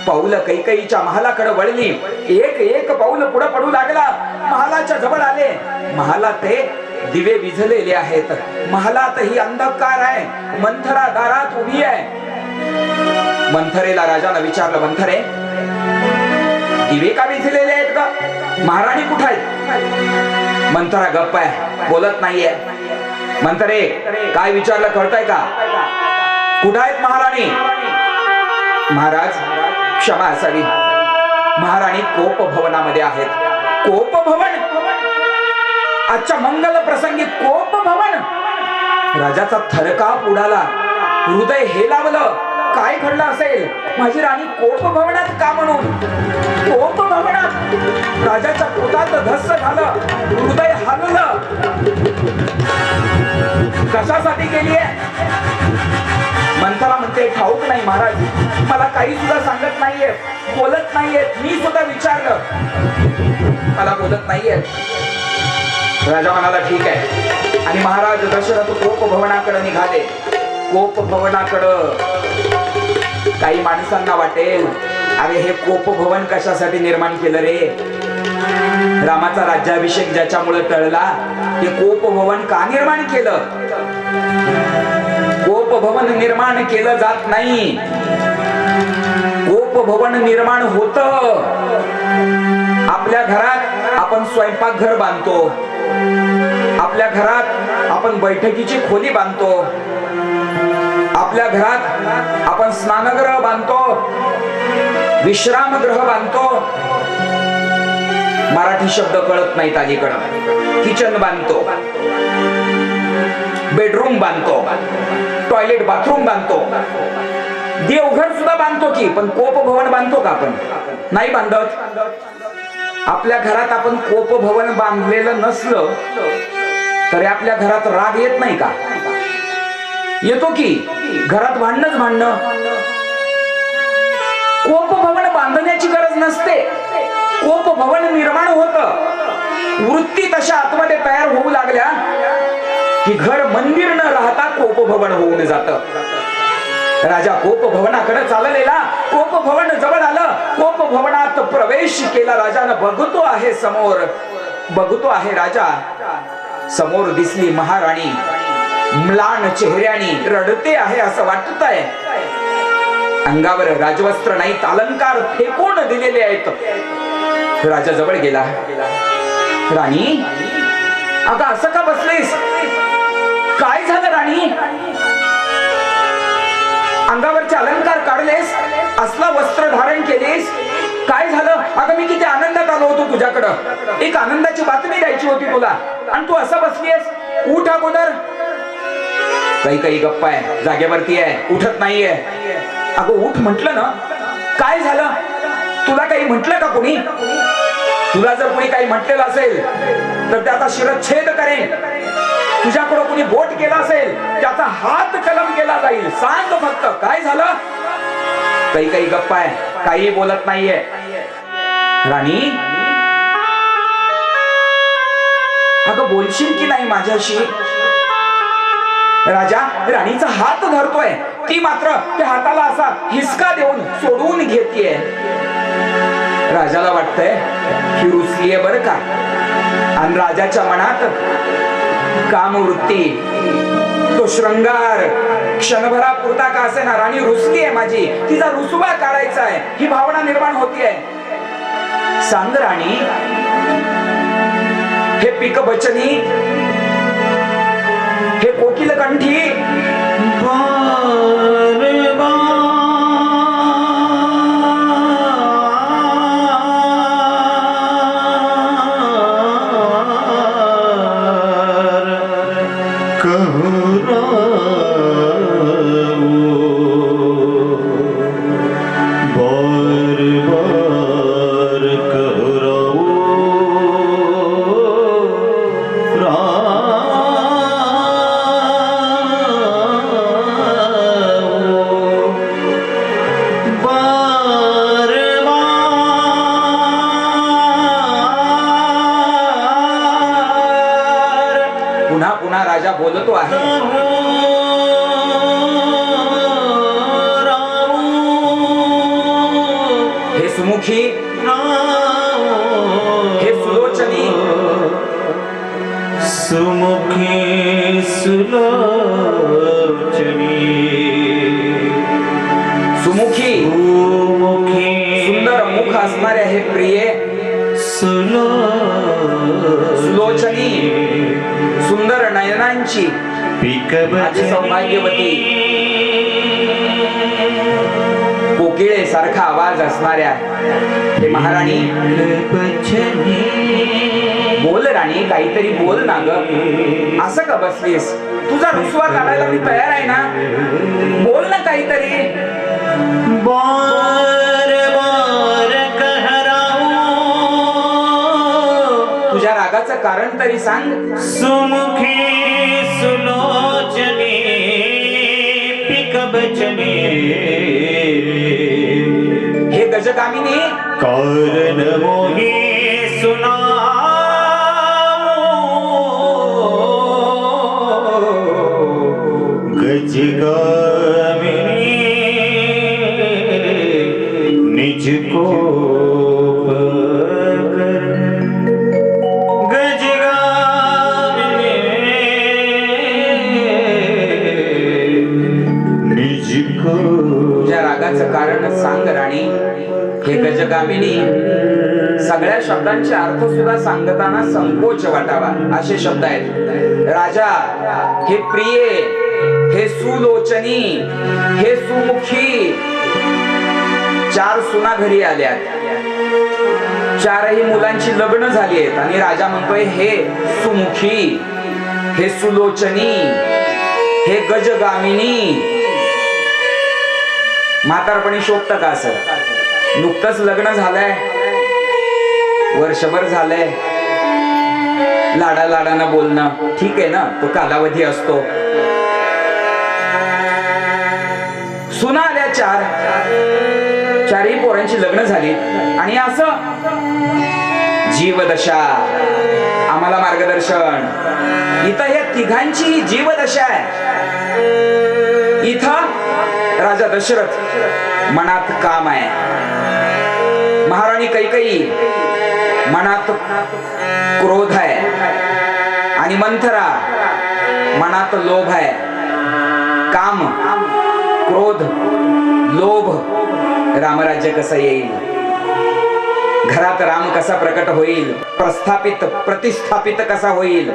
पाऊल कैकईच्या महालाकडे वळली. एक एक पाऊल पुढे पडू लागला. महालाच्या जवळ आले. महालात ते दिवे विझलेले आहेत. महालात ही अंधकार आहे. मंथरा दारात उभी आहे. मंथरेला राजाने विचारलं, मंथरे दिवे का विझलेले आहेत का? महाराणी कुठे आहेत? मंथरा गप्प आहे, बोलत नाहीये. मंथरे काय विचारलं कळतंय का? कुठे आहेत महाराणी? महाराज क्षमा असावी, महाराणी कोप भवनामध्ये आहेत. कोप भवन? आजच्या मंगल प्रसंगी कोप भवन? राजाचा थरकाप उडाला. हृदय हेलावलं. काय घडलं असेल? माझी राणी कोप भवनात का म्हणून? कोप भवनात? राजाच्या पोटात धस्स झालं. हृदय हललं. कशासाठी गेलीये? मंथरा म्हणते ठाऊक नाही महाराज, मला काही सुद्धा सांगत नाहीये, बोलत नाहीये. मी सुद्धा विचारलं, मला बोलत नाहीये. राजा म्हणाला ठीक आहे. आणि महाराज दशरथ कोप भवनाकडे निघाले. कोप भवनाकडं काही माणसांना वाटेल, अरे हे कोप भवन कशासाठी निर्माण केलं रे? रामाचा राज्याभिषेक ज्याच्यामुळे टळला ते कोप भवन का निर्माण केलं? कोप भवन निर्माण केलं जात नाही. कोप भवन निर्माण होत आपल्या घरात. आपण स्वयंपाकघर बांधतो, आपल्या घरात आपण बैठकीची खोली बांधतो, आपल्या घरात आपण स्नानगृह बांधतो, विश्रामगृह बांधतो. मराठी शब्द कळत नाहीत अलीकडं. किचन बांधतो, बेडरूम बांधतो, टॉयलेट बाथरूम बांधतो, देवघर सुद्धा बांधतो की. पण कोप भवन बांधतो का आपण? नाही बांधत. आपल्या घरात आपण कोप भवन बांधलेलं नसलं तरी आपल्या घरात राग येत नाही का? येतो की. घरात भांडणच भांडणं. कोप भवन बांधण्याची गरज नसते. कोप भवन निर्माण होत. वृत्ती तशा आतमध्ये तयार होऊ लागल्या की घर मंदिर न राहता कोप भवन होऊन जात. राजा कोप भवनाकडे चाललेला. कोप भवन जवळ आलं. कोप भवनात प्रवेश केला. राजानं बघतो आहे समोर, बघतो आहे राजा. समोर दिसली महाराणी. म्लान चेहऱ्याने रडते आहे असं वाटत आहे. अंगावर राजवस्त्र नाहीत, अलंकार फेकून दिलेले आहेत. राजा जवळ गेला. राणी अगं असं का बसलीस? काय झालं राणी? अंगावरचे अलंकार काढलेस, असला वस्त्र धारण केलेस, काय झालं? अगं मी किती आनंदात आलो होतो तुझ्याकडं. एक आनंदाची बातमी द्यायची होती तुला आणि तू असं बसलीस. उठ अगोदर. काही गप्पा आहे, जागेवरती आहे, उठत नाहीये. अगं उठ म्हटलं ना. काय झालं? तुला काही म्हटलं का कोणी? तुला जर कोणी काही म्हटलेलं असेल तर त्याचा शिरच्छेद करेन. तुझ्याकडे कोणी बोट केला असेल त्याचा हात कलम केला जाईल. सांग फक्त काय झालं? काही गप्पा आहे, काही बोलत नाहीये. राणी अगं बोलशील की नाही माझ्याशी? राजा राणीचा हात धरतोय. ती मात्र त्या हाताला असा हिसका देऊन सोडून घेतीये. राजाला वाटतंय ही रुसलीये बरं का. आणि राजाच्या मनात कामवृत्ती, तो श्रृंगार क्षणभरा पुरता का असे ना, राणी रुसली आहे माझी, तिचा रुसवा काढायचा आहे, ही भावना निर्माण होतीये. सांग राणी, हे पीक बचनी, हे कोकिल कंठी, राजा बोलतो आहे. सुमुखी, हे सुलोचनी, सुमुखी सुलोचनी, सुमुखी सुंदर मुख असणारे हे प्रिये, सुलोचनी सुंदर नयनांची माझी सौभाग्यवती, कोकिळे सारखा आवाज असणाऱ्या हे महाराणी, बोल राणी, काहीतरी बोल ना ग. असं का बसलीस? तुझा रुसवा काढायला मी तयार आहे ना. बोल ना काहीतरी. बार बार कहराऊं, तुझ्या रागाचं कारण तरी सांग. सुमुखी सुलोचनी पिकबचनी, हे गजगामिनी, कारण मोही सुना गजगामिनी निज को तुझ्या रागाचं कारण सांग राणी. हे गजगामिनी, सगळ्या शब्दांचे अर्थ सुद्धा सांगताना संकोच वाटावा असे शब्द आहेत. राजा, हे प्रिये, हे सुलोचनी, हे सुमुखी, चार सुना घरी आल्यात. चारही मुलांची लग्न झाली आहेत आणि राजा म्हणतोय हे सुमुखी, हे सुलोचनी, हे गजगामिनी. म्हातारपणी शोभत का असं? नुकतंच लग्न झालंय, वर्षभर झालंय, लाडा लाडानं बोलणं ठीक आहे ना, तो कालावधी असतो. सुना आल्या चार, चारही पोरांची लग्न झाली आणि असं जीवदशा, आम्हाला मार्गदर्शन. इथं हे तिघांची जीवदशा आहे. इथं राजा दशरथ मनात काम आहे, महाराणी कैकेयी मनात क्रोध आहे आणि मंथरा मनात लोभ आहे. काम, क्रोध, लोभ, रामराज्य कसं येईल, घरात राम कसा प्रकट होईल, प्रस्थापित प्रतिष्ठापित कसा होईल,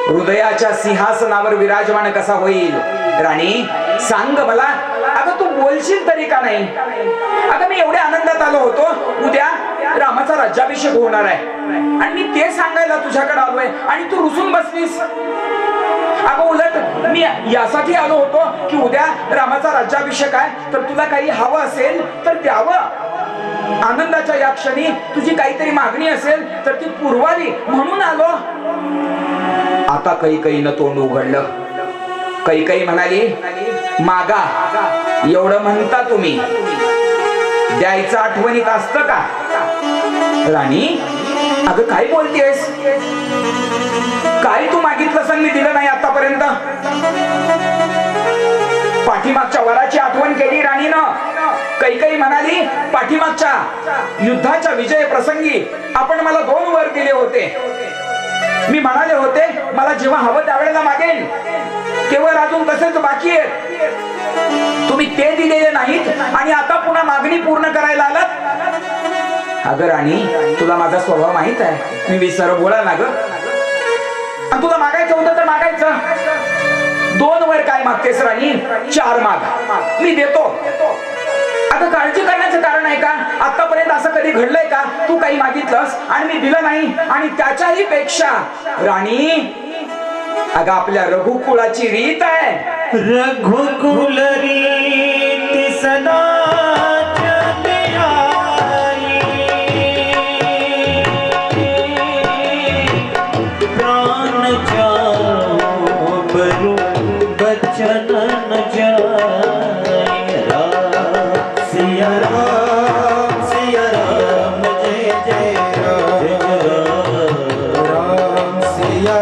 हृदयाच्या सिंहासनावर विराजमान कसा होईल. राणी सांग मला. अगं तू बोलशील तरी का नाही? अगं मी एवढ्या आनंदात आलो होतो, उद्या रामाचा राज्याभिषेक होणार आहे आणि मी ते सांगायला तुझ्याकडे आलोय आणि तू रुसून बसलीस. अगं उलट मी यासाठी आलो होतो की उद्या रामाचा राज्याभिषेक आहे, तर तुला काही हवं असेल तर द्यावं. आनंदाच्या या क्षणी तुझी काहीतरी मागणी असेल तर ती पुरवावी म्हणून आलो. आता कैकेयीनं तोंड उघडलं. कैकेयी म्हणाली, मागा, एवढं म्हणता तुम्ही, द्यायचं आठवणीत असतं का? राणी, अगं काय बोलतेस? काय तू मागितलं सांग, मी दिलं नाही आतापर्यंत. पाठीमागच्या वराची आठवण केली राणीनं. कैकेयी म्हणाली, पाठीमागच्या युद्धाच्या विजय प्रसंगी आपण मला 2 वर दिले होते. मी म्हणाले होते मला जेव्हा हवं त्यावेळेला मागेन, केवळ अजून तसेच बाकी आहेत. तुम्ही ते दिलेले नाहीत आणि आता पुन्हा मागणी पूर्ण करायला आलात. अगं राणी, तुला माझा स्वभाव माहित आहे, मी विसर बोला ना ग. आणि तुला मागायचं होतं तर मागायचं. 2 वर काय मागतेस राणी? 4 माग, मी देतो. आता काळजी करण्याचं कारण आहे का? आतापर्यंत असं कधी घडलंय का तू काही मागितलंस आणि मी दिलं नाही? आणि त्याच्याही पेक्षा राणी, अगं आपल्या रघुकुळाची रीत आहे. रघुकुल रीत सदा प्राण जाओ बरु बचन न जाए. सिया राम जय जय राम, सिया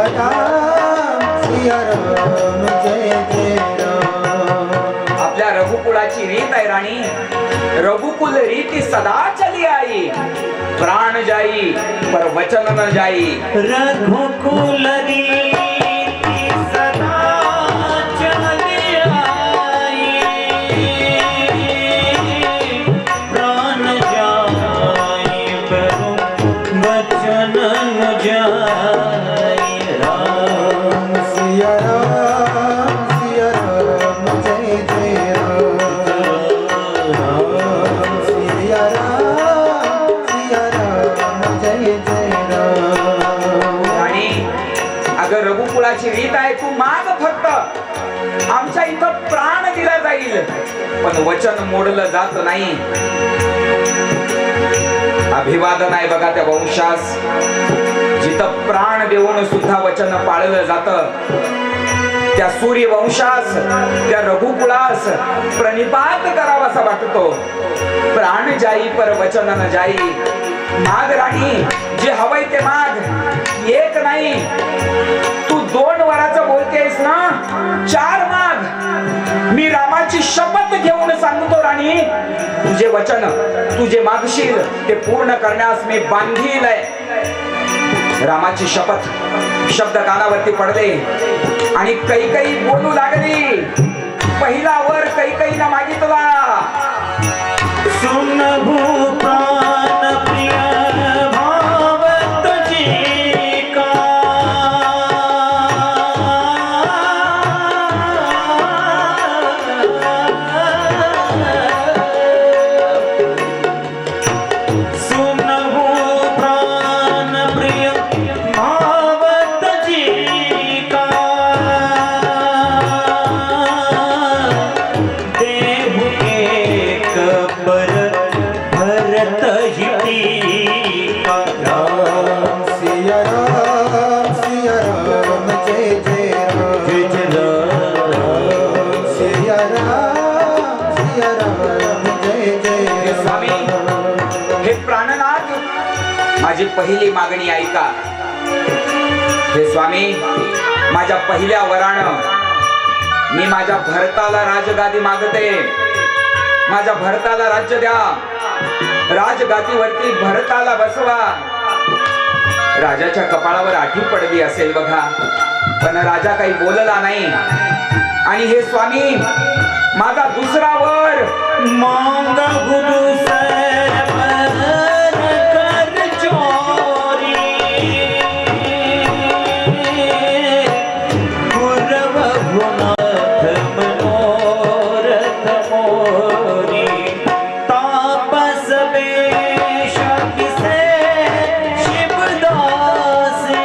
राम जय जय राम. आपल्या रघुकुळाची रीत आहे राणी. रघुकुल रीति सदा चली आई, प्राण जाई पर वचन न जाई। रघुकुल रीति सदा चली आई, प्राण जाई पर वचन न जाई। राम सिया राम जय जय राम सिया राम जय जय राम। आणि अगं रघुकुलाची रीत आहे, तू माग फक्त, आमच्या इथं प्राण दिला जाईल पण वचन मोडलं जात नाही। अभिवादन आहे बघा त्या वंशास, जिथं प्राण देऊन सुद्धा वचन पाळलं जातं, त्या सूर्यवंशास, त्या रघुकुलास प्रणिपात करावासा वाटतो। प्राण जाई पर वचन न जाई। माग राणी, जे हवंय ते माग, एक नाही तू 2 वराचं बोलतेस ना, 4 माग। मी रामाची शपथ घेऊन सांगतो राणी, तुझे वचन, तुझे मागशील ते पूर्ण करण्यास मी बांधील आहे। रामाची शपथ शब्द कानावरती पडले आणि कैकई बोलू लागली। पहिला वर कैकईनं मागितला, सुनहु प्राण प्रिय भाव तुझी का, सुनहु प्राण प्रिय भाव तुझी का, देहु एक पर भरत हिती का। राम सिया राम जय जय राम जय जय राम सिया राम जय जय स्वामी, हे प्राणनाथ, माझी पहिली मागणी ऐका। हे स्वामी, माझ्या पहिल्या वरानं मी माझ्या भरताला राजगादी मागते। माझ्या भरताला राज्य द्या, राजगादीवरती भरताला बसवा। राजाच्या कपाळावर आठी पडली असेल बघा, पण राजा काही बोलला नाही। आणि हे स्वामी, माझा दुसरा वर मांग गुदुसर पर कर चोरी, गुरव गुनाथ मनोरथ मोरी, तापस वेश किसे शिवदासी,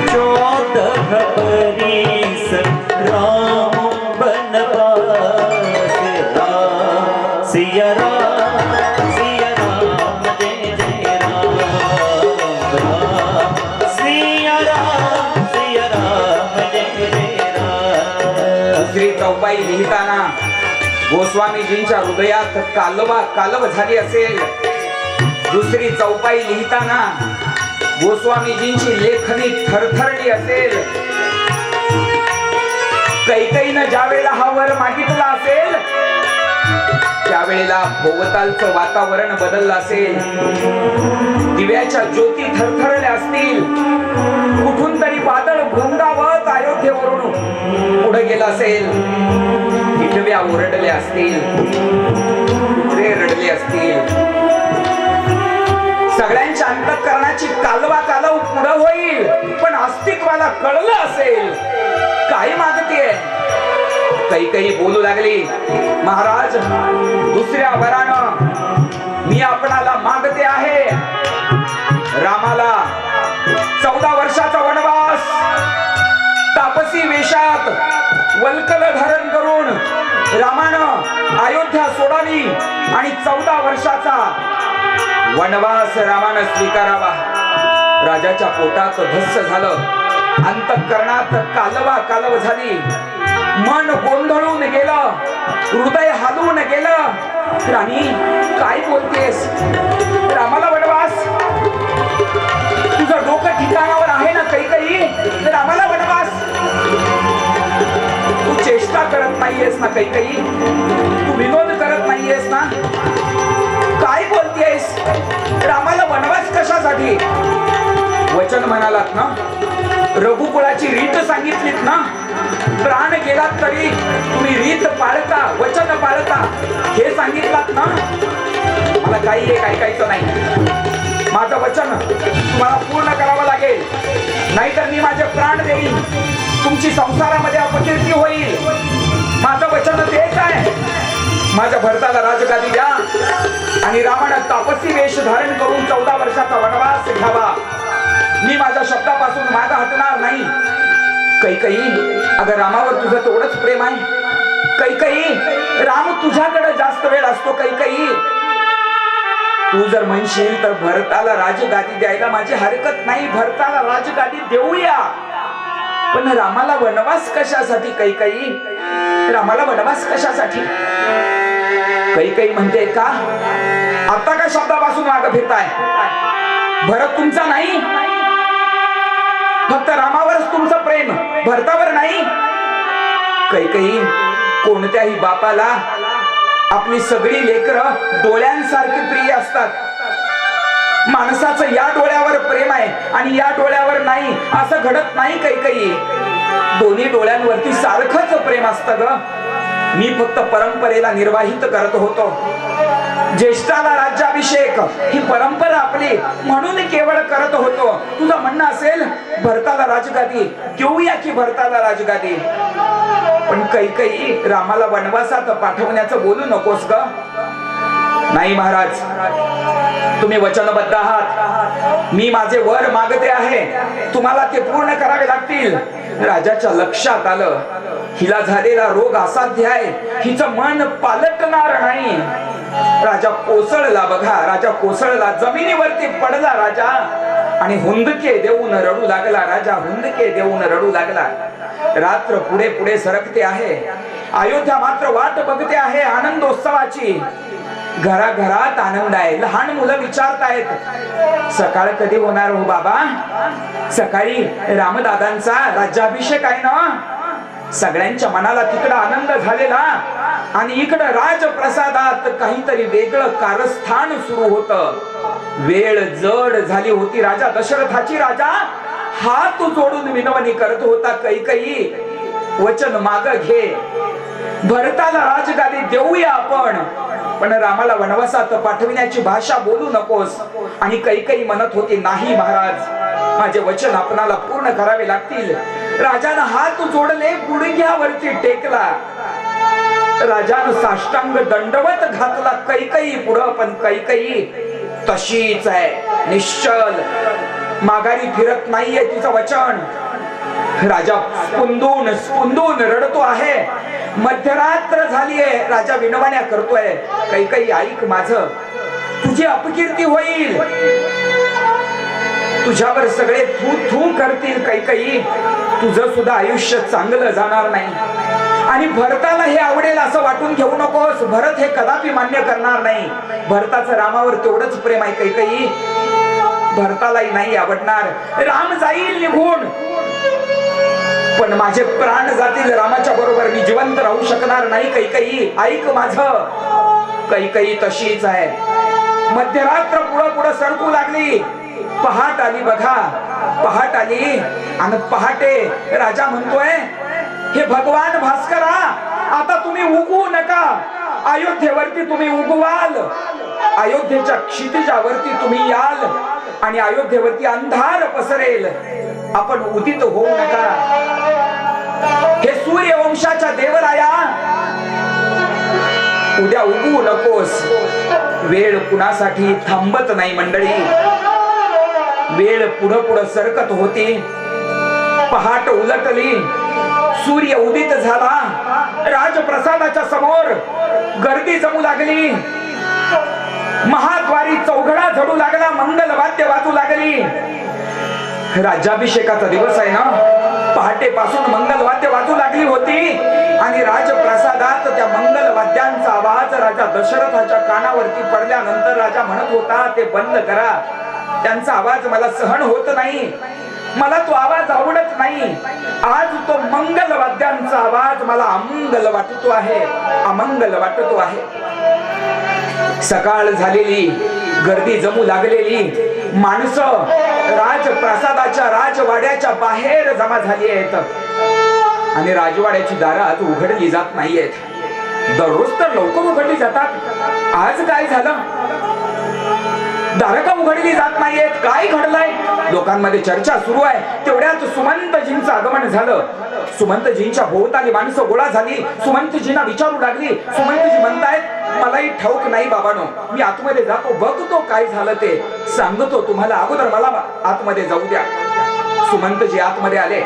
14 बरिस राम बनवास। राम सिया राम जय जय राम, राम सिया राम जय जय राम। दुसरी चौपाई लिहिताना गोस्वामीजींच्या हृदयात कालव झाली असेल। दुसरी चौपाई लिहिताना गोस्वामीजींची लेखनी थरथरली असेल। कैकईनं ज्या वेळेला हा वर मागितला असेल, त्यावेळेला भोवतालचं वातावरण बदललं असेल। दिव्याच्या ज्योती थरथरल्या असतील, कुठून तरी वादळ घोंगावत अयोध्येवरून पुढे गेलं असेल। हिरव्या ओरडल्या असतील, कुत्रे रडले असतील। सगळ्यांच्या अंतःकरणाची कालव पुढे होईल, पण अस्तित्वाला कळलं असेल काय मागतेय। कैकई बोलू लागली, महाराज, दुसऱ्या वरानं मी आपणाला मागते आहे। रामाला 14 वर्षाचा वनवास, तापसी वेशात वल्कल धारण करून रामानं अयोध्या सोडावी आणि 14 वर्षाचा वनवास रामानं स्वीकारावा। राजाच्या पोटात धस्स झालं, अंतःकरणात कालव झाली, मन गोंधळून गेलं, हृदय हलवून गेलं। राणी, काय बोलतेस? रामाला वनवास? तुझं डोकं ठिकाणावर आहे ना कैकई? रामाला वनवास? तू चेष्टा चेष्टा करत नाहीयेस ना कैकई? तू विनोद करत नाहीयेस ना? काय बोलतेस? रामाला वनवास कशासाठी? वचन म्हणालात ना, रघुकुळाची रीत सांगितलीत ना, प्राण गेलात तरी तुम्ही रीत पाळता, वचन पाळता हे सांगितलात ना. मला काही एक ऐकायचं नाही. माझं वचन तुम्हाला पूर्ण करावं लागेल, नाहीतर मी माझे प्राण देईन. तुमची संसारामध्ये अपकीर्ती होईल. माझं वचन तेच आहे. माझ्या भरताला राजगादी द्या आणि रामानं तापसी वेश धारण करून 14 वर्षाचा वनवास घ्यावा. मी माझ्या शब्दापासून मागे हटणार नाही. कैकई, अगं रामावर तुझं तेवढंच प्रेम आहे. कैकई, राम तुझ्याकडे जास्त वेळ असतो. कैकई, तू जर म्हणशील तर भरताला राजगादी द्यायला माझी हरकत नाही. भरताला राजगादी देऊया, पण रामाला वनवास कशासाठी? कैकई, रामाला वनवास कशासाठी? कैकई म्हणते का आता का शब्दापासून मागे फिरताय? भरत तुमचा नाही, फक्त रामावरच तुमचं प्रेम, भरतावर नाही. कैकई, कोणत्याही बापाला आपली सगळी लेकरं डोळ्यांसारखी प्रिय असतात. माणसाचं या डोळ्यावर प्रेम आहे आणि या डोळ्यावर नाही असं घडत नाही. कैकई, दोन्ही डोळ्यांवरती सारखंच प्रेम असतं ग. मी फक्त परंपरेला निर्वाहित करत होतो. ज्येष्ठाला राज्याभिषेक ही परंपरा आपली म्हणून केवळ करत होतो. तुझं म्हणणं असेल भरताला राजगादी देऊया की भरताला राजगादी, पण कैकई रामाला वनवासात पाठवण्याचं बोलू नकोस ग. नाही महाराज, तुम्ही वचनबद्ध आहात. मी माझे वर मागते आहे, तुम्हाला ते पूर्ण करावे लागतील. राजाच्या लक्षात आलं हिला झालेला रोग असाध्य आहे, हिचं मन पालटणार नाही. राजा कोसळला बघा, राजा कोसळला, जमिनीवरती पडला राजा आणि हुंदके देऊन रडू लागला. राजा हुंदके देऊन रडू लागला. रात्र पुढे पुढे सरकते आहे. अयोध्या मात्र वाट बघते आहे आनंदोत्सवाची. घराघरात आनंद आहे. लहान मुलं विचारतायत सकाळ कधी होणार हो बाबा? सकाळी रामदादांचा राज्याभिषेक आहे ना. सगळ्यांच्या मनाला तिकडं आनंद झालेला आणि इकडं राजप्रसादात काहीतरी वेगळं कारस्थान सुरू होतं. वेळ जड झाली होती. राजा दशरथाची राजा हात जोडून विनवणी करत होता. कैकई, वचन माग घे. भरताला राजगादी देऊया आपण, पण रामाला वनवासात पाठविण्याची भाषा बोलू नकोस. आणि कैकई म्हणत होती नाही महाराज, माझे वचन आपणाला पूर्ण करावे लागतील. राजानं हात जोडले, गुडघ्यावरती टेकला. राजानं साष्टांग दंडवत घातला कैकई पुढं, पण कैकई तशीच आहे, निश्चल, माघारी फिरत नाहीये तिचं वचन. राजा स्पुंदून स्पुंदून रडतो आहे. मध्यरात्र झालीये, राजा विनवण्या करतोय. कैकई ऐक माझं, तुझी अपकीर्ती होईल, तुझ्यावर सगळे थू थू करतील. कैकई, तुझं सुद्धा आयुष्य चांगलं जाणार नाही. आणि भरताला हे आवडेल असं वाटून घेऊ नकोस. भरत हे कदापि मान्य करणार नाही. भरताचं रामावर तेवढंच प्रेम आहे. कैकई, भरतालाही नाही आवडणार. राम जाईल निघून, पण माझे प्राण जातील रामाच्या बरोबर, मी जिवंत राहू शकणार नाही. कैकई ऐक माझं. कैकई तशीच आहे. मध्यरात्र पुढं पुढं सरकू लागली. पहाट आली बघा, पहाट आली आणि पहाटे राजा म्हणतोय हे भगवान भास्करा, आता तुम्ही उगवू नका. अयोध्येवरती तुम्ही उगवाल, अयोध्येच्या क्षितिजावरती तुम्ही याल आणि अयोध्येवरती अंधार पसरेल. आपण उदित होऊ नका. हे सूर्यवंशाच्या देवराया, उद्या उगवू नकोस. वेळ कुणासाठी थांबत नाही मंडळी. वेळ पुढं पुढं सरकत होती. पहाट उलटली, सूर्य उदित झाला. राजप्रसादाच्या समोर गर्दी जमू लागली. महाद्वारी चौघडा झडू लागला, मंगल वाद्य वाजू लागली. राज्याभिषेकाचा दिवस आहे ना. पहाटे पासून मंगल वाद्य वाजू लागली होती आणि राजप्रसादात त्या मंगल वाद्यांचा आवाज राजा दशरथाच्या कानावरती पडल्यानंतर राजा म्हणत होता ते बंद करा, त्यांचा आवाज मला सहन होत नाही. मला तो आवाज आवडत नाही. आज तो मंगल वाद्यांचा आवाज मला अमंगल वाटतो आहे, अमंगल वाटतो आहे. सकाळ झालेली, गर्दी जमू लागलेली, माणसं राजप्रासादाच्या राजवाड्याच्या बाहेर जमा झाली आहेत आणि राजवाड्याची दारं आज उघडली जात नाहीयेत. दररोज तर लवकर उघडली जातात, आज काय झालं? दारं का उघडली जात नाहीयेत? काय घडलंय? लोकांमध्ये चर्चा सुरू आहे. तेवढ्यात सुमंतजींचं आगमन झालं. सुमंतजींच्या भोवताली माणसं गोळा झाली. सुमंतजींना विचारू लागली. सुमंतजी म्हणतायत, मलाही ठाऊक नाही बाबानो, मी आतमध्ये जातो, बघतो काय झालं ते सांगतो तुम्हाला, अगोदर मला आतमध्ये जाऊ द्या. सुमंतजी आतमध्ये आले.